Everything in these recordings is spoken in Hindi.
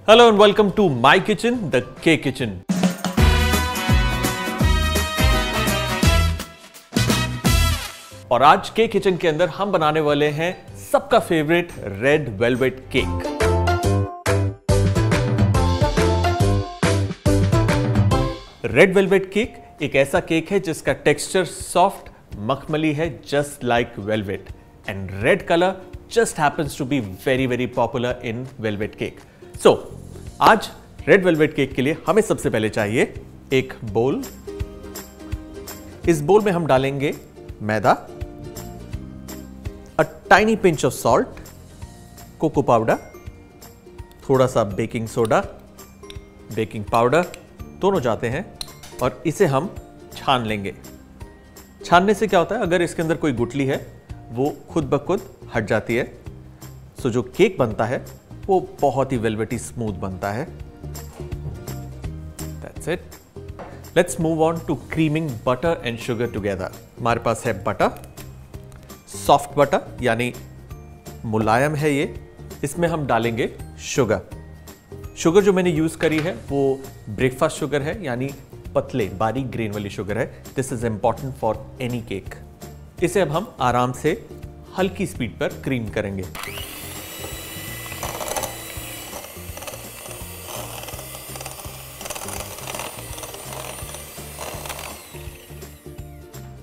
Hello and welcome to my kitchen, the K Kitchen. और आज के किचन के अंदर हम बनाने वाले हैं सबका favourite red velvet cake. Red velvet cake एक ऐसा केक है जिसका टेक्सचर सॉफ्ट मखमली है, just like velvet, and red colour just happens to be very very popular in velvet cake. So आज रेड वेलवेट केक के लिए हमें सबसे पहले चाहिए एक बोल। इस बोल में हम डालेंगे मैदा, a tiny pinch of salt, cocoa powder, थोड़ा सा बेकिंग सोडा, बेकिंग पाउडर, दोनों जाते हैं और इसे हम छान लेंगे। छानने से क्या होता है, अगर इसके अंदर कोई गुठली है वो खुद ब खुद हट जाती है। सो जो केक बनता है वो बहुत ही वेलवेटी स्मूथ बनता है। That's it. Let's move on to creaming butter and sugar together. हमारे पास है बटर, सॉफ्ट बटर यानी मुलायम है ये। इसमें हम डालेंगे शुगर। शुगर जो मैंने यूज करी है वो ब्रेकफास्ट शुगर है, यानी पतले बारीक ग्रेन वाली शुगर है। This is important for any cake. इसे अब हम आराम से हल्की स्पीड पर क्रीम करेंगे।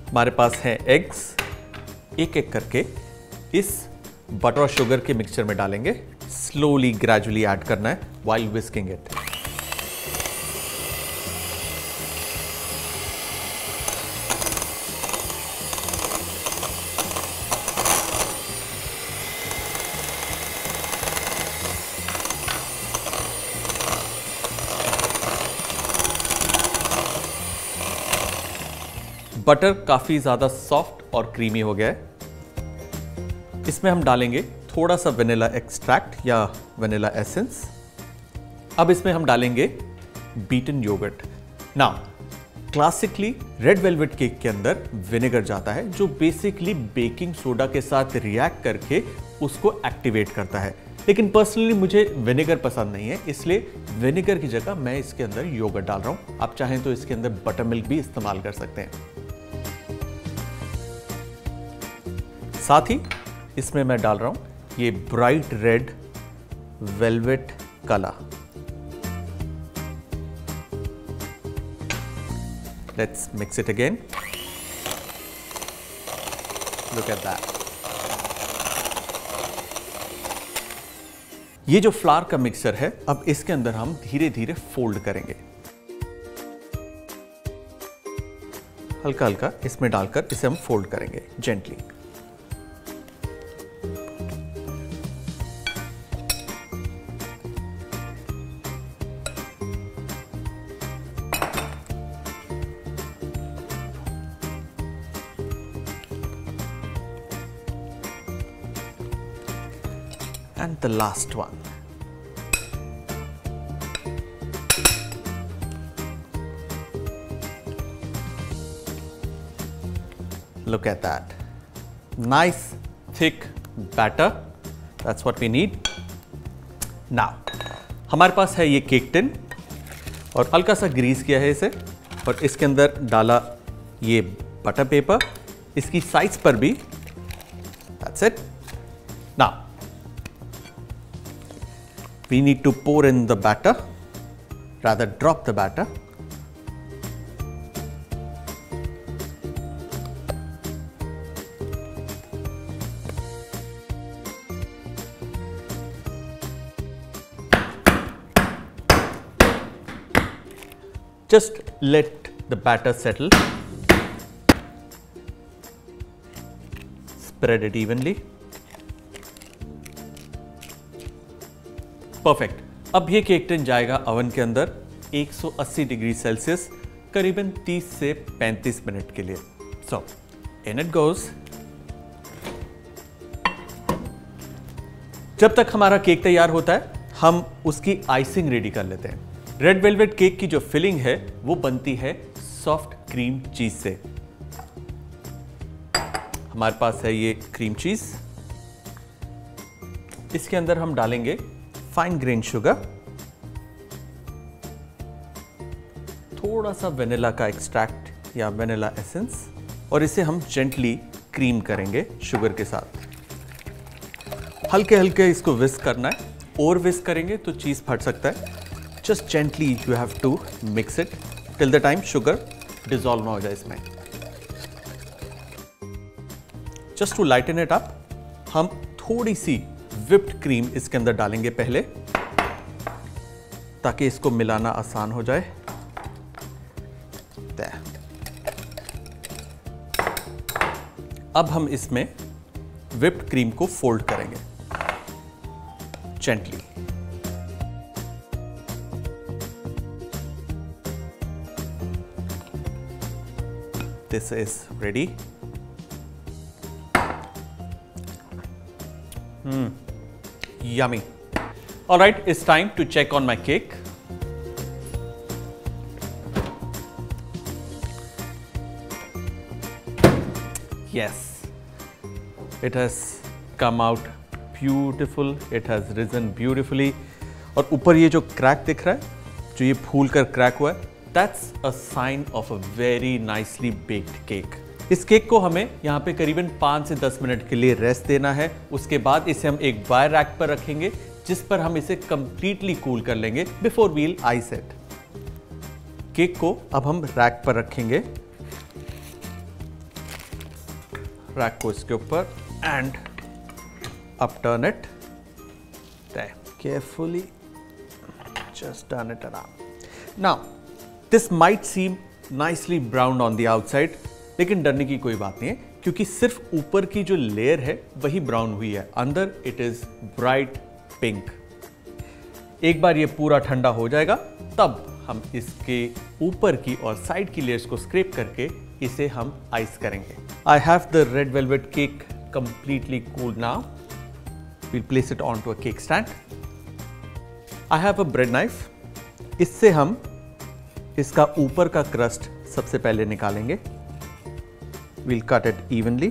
हमारे पास है एग्स। एक एक करके इस बटर और शुगर के मिक्सचर में डालेंगे। स्लोली ग्रेजुअली ऐड करना है व्हाइल विस्किंग इट। बटर काफी ज्यादा सॉफ्ट और क्रीमी हो गया है। इसमें हम डालेंगे थोड़ा सा वेनिला एक्सट्रैक्ट या वेनिला एसेंस। अब इसमें हम डालेंगे beaten yoghurt. Now classically red velvet cake के अंदर विनेगर जाता है, जो बेसिकली बेकिंग सोडा के साथ रिएक्ट करके उसको एक्टिवेट करता है। लेकिन पर्सनली मुझे विनेगर पसंद नहीं है, इसलिए विनेगर की जगह मैं इसके अंदर योगर्ट डाल रहा हूं। आप चाहें तो इसके अंदर बटर मिल्क भी इस्तेमाल कर सकते हैं। साथ ही इसमें मैं डाल रहा हूं ये bright red velvet colour. Let's mix it again. Look at that. ये जो फ्लावर का मिक्सचर है, अब इसके अंदर हम धीरे धीरे फोल्ड करेंगे। हल्का हल्का इसमें डालकर इसे हम फोल्ड करेंगे gently. And the last one. Look at that. Nice thick batter. That's what we need. Now, हमारे पास है ये केक टिन और हल्का सा ग्रीस किया है इसे, और इसके अंदर डाला ये बटर पेपर, इसकी साइड्स पर भी। That's it. Now, we need to pour in the batter, rather drop the batter. Just let the batter settle. Spread it evenly. Perfect. अब ये केक टिन जाएगा ओवन के अंदर 180 डिग्री सेल्सियस करीबन 30 से 35 मिनट के लिए। सो इन इट गोज। जब तक हमारा केक तैयार होता है, हम उसकी आइसिंग रेडी कर लेते हैं। रेड वेलवेट केक की जो फिलिंग है वो बनती है सॉफ्ट क्रीम चीज से। हमारे पास है ये क्रीम चीज। इसके अंदर हम डालेंगे फाइन ग्रेन शुगर थोड़ा सा वेनिला का एक्सट्रैक्ट या वेनिला एसेंस और इसे हम जेंटली क्रीम करेंगे शुगर के साथ। हल्के हल्के इसको विस्क करना है, और विस्क करेंगे तो चीज़ फट सकता है। Just gently you have to mix it till the time sugar dissolve ना हो जाए इसमें। Just to lighten it up, हम थोड़ी सी व्हिप्ड क्रीम इसके अंदर डालेंगे पहले, ताकि इसको मिलाना आसान हो जाए। अब हम इसमें व्हिप्ड क्रीम को फोल्ड करेंगे gently. This is ready. Yummy. All right, it's time to check on my cake. Yes, it has come out beautiful. It has risen beautifully. और ऊपर ये जो क्रैक दिख रहा है, जो ये फूल कर क्रैक हुआ है, that's a sign of a very nicely baked cake. इस केक को हमें यहाँ पे करीबन 5 से 10 मिनट के लिए रेस्ट देना है। उसके बाद इसे हम एक बाय रैक पर रखेंगे, जिस पर हम इसे कंप्लीटली कूल कर लेंगे before we'll ice it. Cake को अब हम रैक पर रखेंगे, रैक को इसके ऊपर and upturn it carefully, just turn it around. Now this might seem nicely brown on the outside, लेकिन डरने की कोई बात नहीं है, क्योंकि सिर्फ ऊपर की जो लेयर है वही ब्राउन हुई है, अंदर इट इज ब्राइट पिंक। एक बार ये पूरा ठंडा हो जाएगा, तब हम इसके ऊपर की और साइड की लेयर्स को स्क्रैप करके इसे हम आइस करेंगे। I have the red velvet cake completely cooled now. We'll place it on to a cake stand. I have a bread knife. इससे हम इसका ऊपर का क्रस्ट सबसे पहले निकालेंगे। We'll cut it evenly.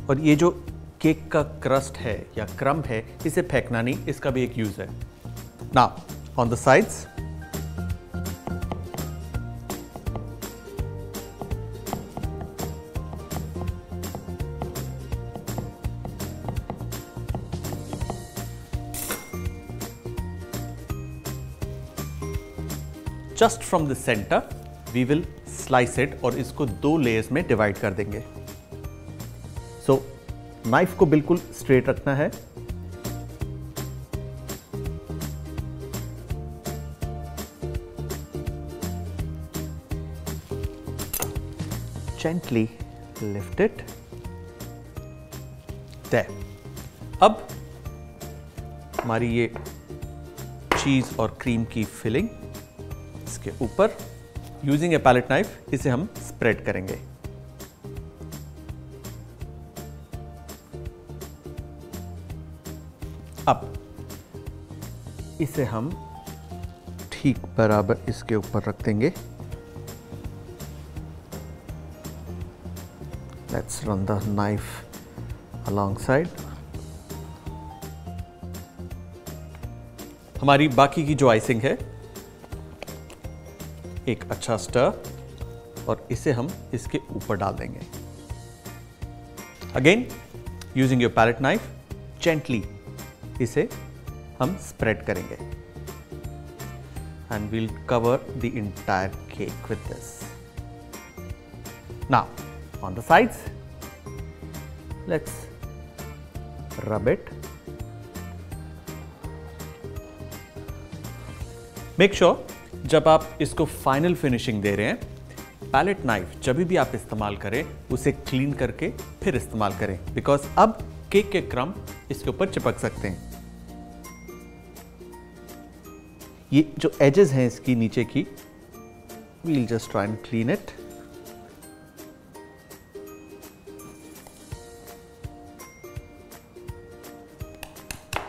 और ये जो केक का क्रस्ट है या क्रम्ब है, इसे फेंकना नहीं, इसका भी एक यूज है। Now, on the sides, just from the centre we will slice it और इसको 2 लेयर्स में डिवाइड कर देंगे। सो नाइफ को बिल्कुल स्ट्रेट रखना है। Gently lift it there. अब हमारी ये चीज और क्रीम की फिलिंग इसके ऊपर यूजिंग ए पैलेट नाइफ इसे हम स्प्रेड करेंगे। अब इसे हम ठीक बराबर इसके ऊपर रख देंगे। Let's run the knife alongside. हमारी बाकी की जो आइसिंग है, एक अच्छा स्टर, और इसे हम इसके ऊपर डाल देंगे। Again using your palette knife, gently इसे हम स्प्रेड करेंगे and we'll cover the entire cake with this. Now on the sides, let's rub it. Make sure जब आप इसको फाइनल फिनिशिंग दे रहे हैं, पैलेट नाइफ जब भी आप इस्तेमाल करें उसे क्लीन करके फिर इस्तेमाल करें, बिकॉज अब केक के क्रम्ब इसके ऊपर चिपक सकते हैं। ये जो एजेस हैं इसकी नीचे की, we'll just try and clean it.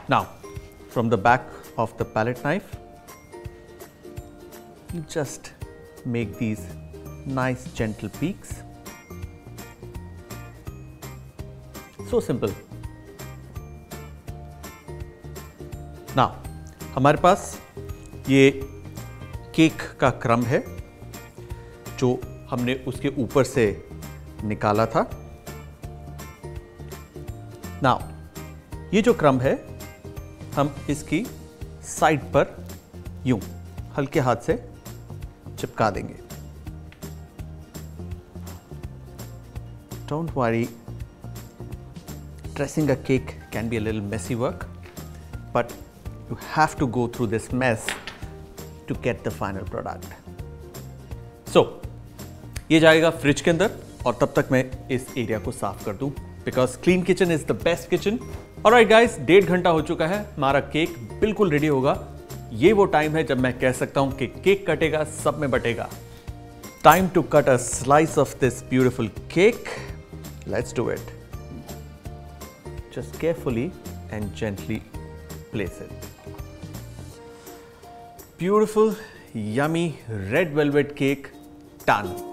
Now from the back of the palette knife, just make these nice gentle peaks. So simple. ना हमारे पास ये केक का क्रम्ब है जो हमने उसके ऊपर से निकाला था। ना ये जो क्रम्ब है हम इसकी साइड पर यूं हल्के हाथ से चिपका देंगे। Don't worry, dressing a cake can be a little messy work, but you have to go through this mess to get the final product. So, ये जाएगा फ्रिज के अंदर और तब तक मैं इस एरिया को साफ कर दूं, because clean kitchen is the best kitchen. Alright guys, 1.5 घंटा हो चुका है, हमारा केक बिल्कुल रेडी होगा। ये वो टाइम है जब मैं कह सकता हूं कि केक कटेगा, सब में बटेगा। Time to cut a slice of this beautiful cake. Let's do it. Just carefully and gently place it. Beautiful, yummy red velvet cake done.